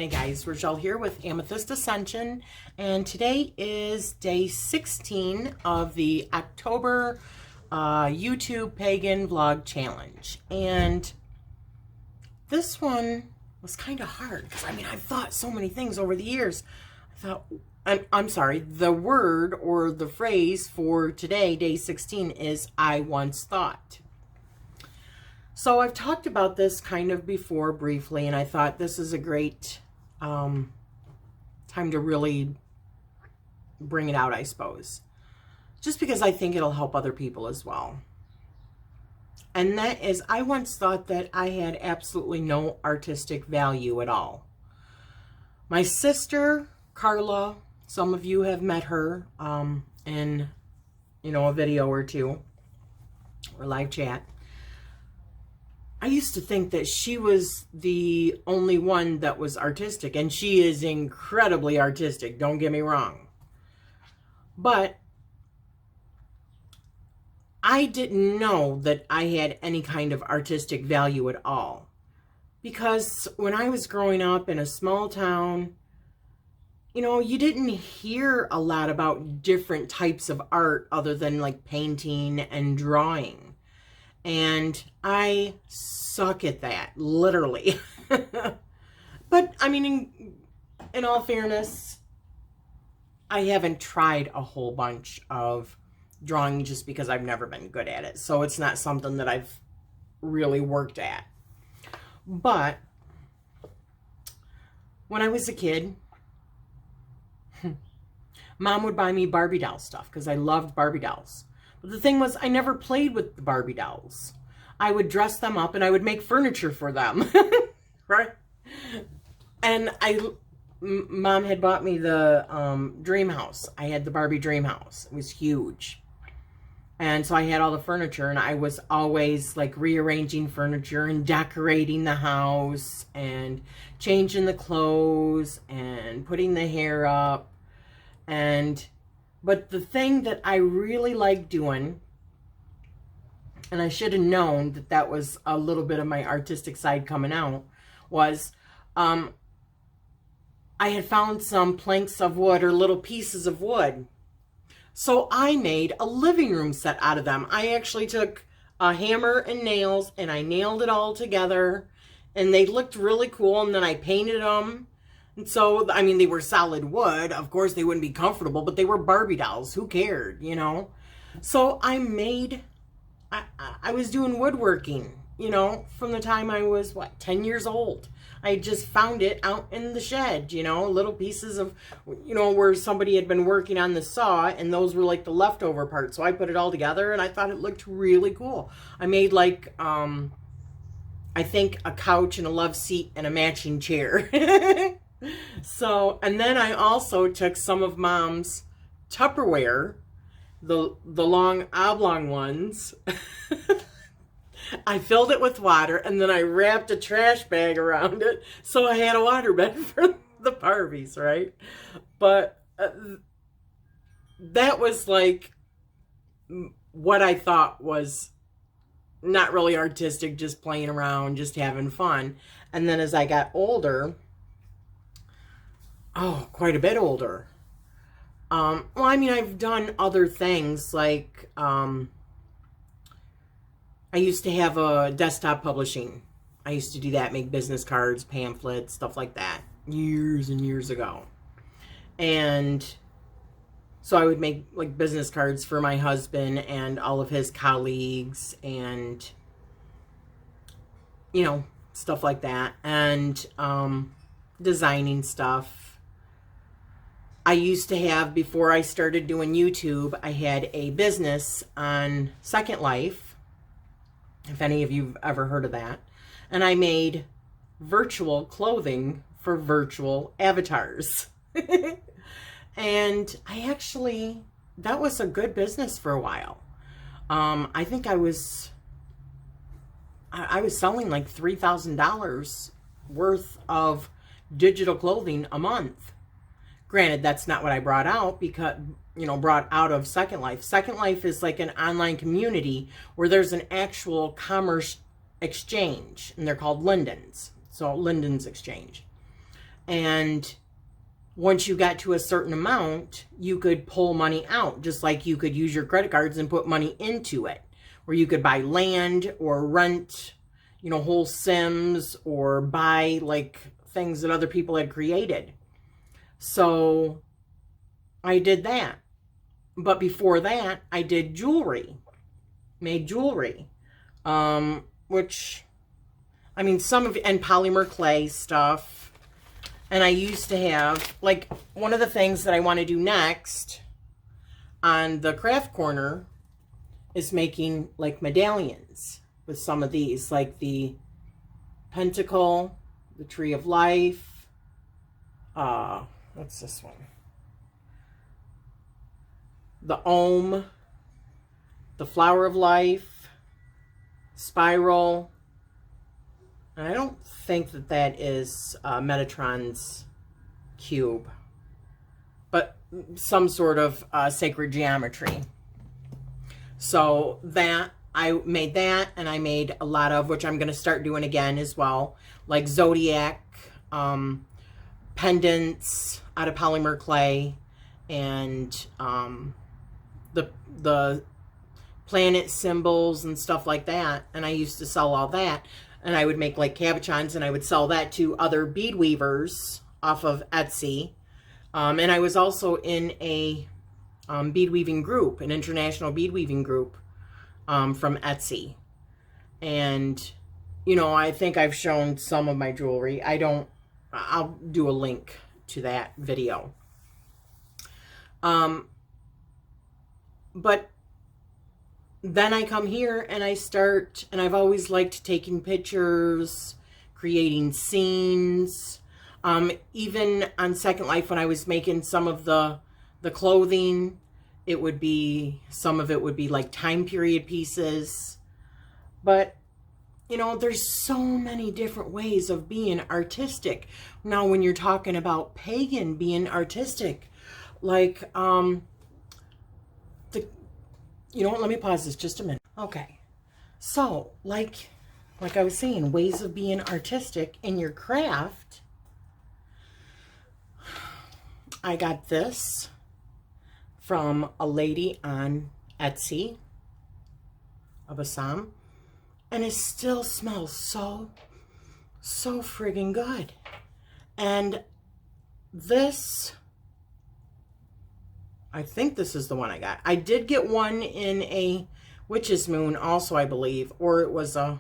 Hey guys, Rachele here with Amethyst Ascension, and today is day 16 of the October YouTube Pagan Vlog Challenge. And this one was kind of hard because, I mean, I've thought so many things over the years. I thought, I'm sorry, the word or the phrase for today, day 16, is I once thought. So I've talked about this kind of before briefly, and I thought this is a great time to really bring it out, I suppose. Just because I think it'll help other people as well. And that is, I once thought that I had absolutely no artistic value at all. My sister, Carla, some of you have met her in, a video or two, or live chat. I used to think that she was the only one that was artistic, and she is incredibly artistic, don't get me wrong. But I didn't know that I had any kind of artistic value at all. Because when I was growing up in a small town, you didn't hear a lot about different types of art other than like painting and drawing. And I suck at that, literally. But, I mean, in all fairness, I haven't tried a whole bunch of drawing just because I've never been good at it. So it's not something that I've really worked at. But when I was a kid, Mom would buy me Barbie doll stuff because I loved Barbie dolls. But the thing was, I never played with the Barbie dolls. I would dress them up and I would make furniture for them, right? And Mom had bought me the dream house. I had the Barbie dream house. It was huge. And so I had all the furniture, and I was always like rearranging furniture and decorating the house and changing the clothes and putting the hair up. But the thing that I really liked doing, and I should have known that that was a little bit of my artistic side coming out, was I had found some planks of wood or little pieces of wood. So I made a living room set out of them. I actually took a hammer and nails and I nailed it all together, and they looked really cool, and then I painted them. And so, I mean, they were solid wood. Of course, they wouldn't be comfortable, but they were Barbie dolls. Who cared, So I was doing woodworking, from the time I was, 10 years old. I just found it out in the shed, little pieces of, where somebody had been working on the saw, and those were like the leftover parts. So I put it all together, and I thought it looked really cool. I made like, I think a couch and a love seat and a matching chair. So, and then I also took some of Mom's Tupperware, the long oblong ones. I filled it with water, and then I wrapped a trash bag around it, so I had a water bed for the Barbies, right? But that was like what I thought was not really artistic, just playing around, just having fun. And then as I got older, quite a bit older. Well, I mean, I've done other things, like, I used to have a desktop publishing. I used to do that, make business cards, pamphlets, stuff like that, years and years ago. And so I would make, like, business cards for my husband and all of his colleagues and, stuff like that. And, designing stuff. I used to have, before I started doing YouTube, I had a business on Second Life, if any of you have ever heard of that. And I made virtual clothing for virtual avatars. And that was a good business for a while. I think I was selling like $3,000 worth of digital clothing a month. Granted, that's not what I brought out brought out of Second Life. Second Life is like an online community where there's an actual commerce exchange, and they're called Lindens. So Linden's Exchange. And once you got to a certain amount, you could pull money out, just like you could use your credit cards and put money into it. Or you could buy land or rent, you know, whole Sims, or buy like things that other people had created. So I did that. But before that, I did jewelry, made jewelry, which, I mean, and polymer clay stuff. And I used to have, like, one of the things that I want to do next on the craft corner is making, like, medallions with some of these, like the Pentacle, the Tree of Life, what's this one? The Ohm, the Flower of Life, Spiral. And I don't think that that is Metatron's cube, but some sort of sacred geometry. So that, I made that, and I made a lot of, which I'm going to start doing again as well, like zodiac pendants out of polymer clay, and the planet symbols and stuff like that. And I used to sell all that, and I would make like cabochons, and I would sell that to other bead weavers off of Etsy. And I was also in a bead weaving group, an international bead weaving group from Etsy. And, you know, I think I've shown some of my jewelry. I'll do a link to that video. But then I come here and I start, and I've always liked taking pictures, creating scenes. Even on Second Life, when I was making some of the clothing, some of it would be like time period pieces. But, you know, there's so many different ways of being artistic. Now, when you're talking about pagan being artistic, like, you know what, let me pause this just a minute. Okay. So, like I was saying, ways of being artistic in your craft. I got this from a lady on Etsy of Assam, and it still smells so friggin' good. And this, I think this is the one I got. I did get one in a Witch's Moon also, I believe, or it was I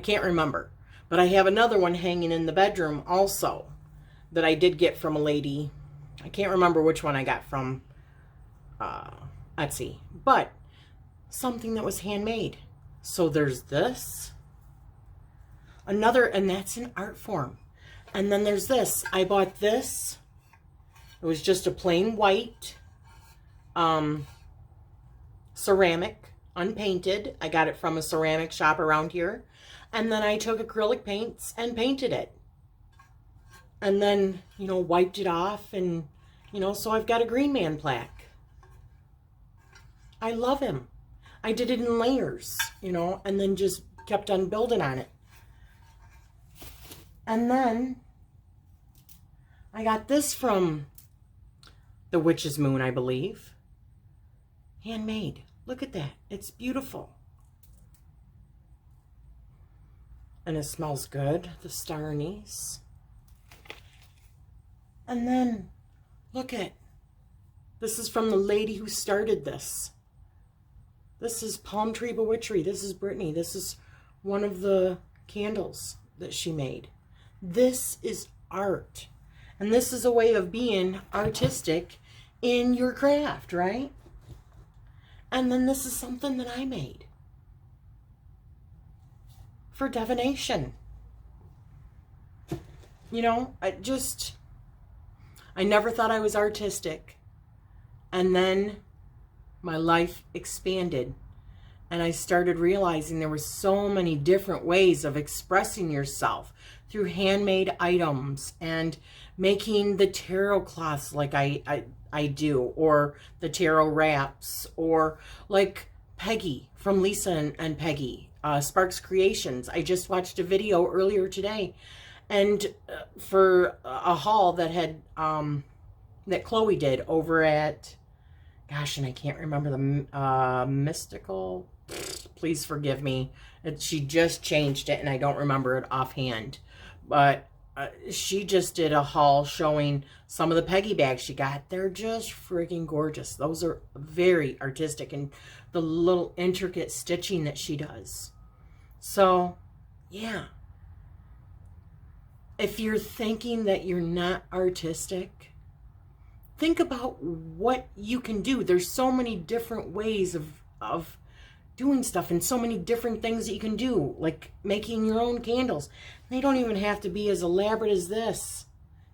can't remember. But I have another one hanging in the bedroom also that I did get from a lady. I can't remember which one I got from Etsy, but something that was handmade. So there's this, another, and that's an art form. And then there's this. I bought this. It was just a plain white ceramic, unpainted. I got it from a ceramic shop around here. And then I took acrylic paints and painted it. And then, you know, wiped it off, and, you know, so I've got a Green Man plaque. I love him. I did it in layers, you know, and then just kept on building on it. And then I got this from the Witch's Moon, I believe. Handmade. Look at that. It's beautiful. And it smells good. The Star Anise. And then, look at, this is from the lady who started this. This is Palm Tree Bewitchery. This is Brittany. This is one of the candles that she made. This is art. And this is a way of being artistic in your craft, right? And then this is something that I made for divination. You know, I never thought I was artistic. And then my life expanded. And I started realizing there were so many different ways of expressing yourself through handmade items and making the tarot cloths like I do, or the tarot wraps, or like Peggy from Lisa and Peggy, Sparks Creations. I just watched a video earlier today, And for a haul that had that Chloe did over at, gosh, and I can't remember the mystical, please forgive me, she just changed it and I don't remember it offhand, but she just did a haul showing some of the Peggy bags she got. They're just freaking gorgeous. Those are very artistic, and the little intricate stitching that she does. So yeah, if you're thinking that you're not artistic, think about what you can do. There's so many different ways of doing stuff, and so many different things that you can do, like making your own candles. They don't even have to be as elaborate as this.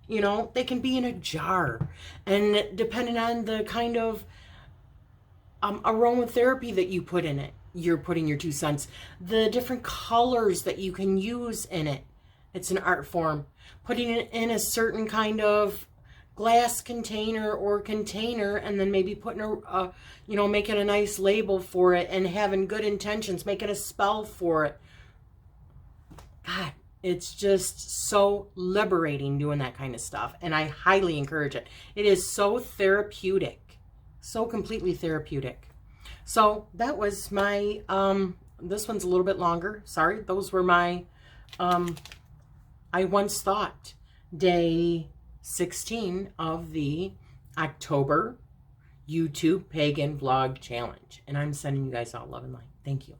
You know, they can be in a jar, and depending on the kind of aromatherapy that you put in it, you're putting your 2 cents. The different colors that you can use in it, it's an art form. Putting it in a certain kind of glass container or container, and then maybe putting a you know, making a nice label for it and having good intentions, making a spell for it. God, it's just so liberating doing that kind of stuff, and I highly encourage it. It is so therapeutic, so completely therapeutic. So that was my this one's a little bit longer, sorry. Those were my I Once Thought day 16 of the October YouTube Pagan Vlog Challenge. And I'm sending you guys all love and light. Thank you.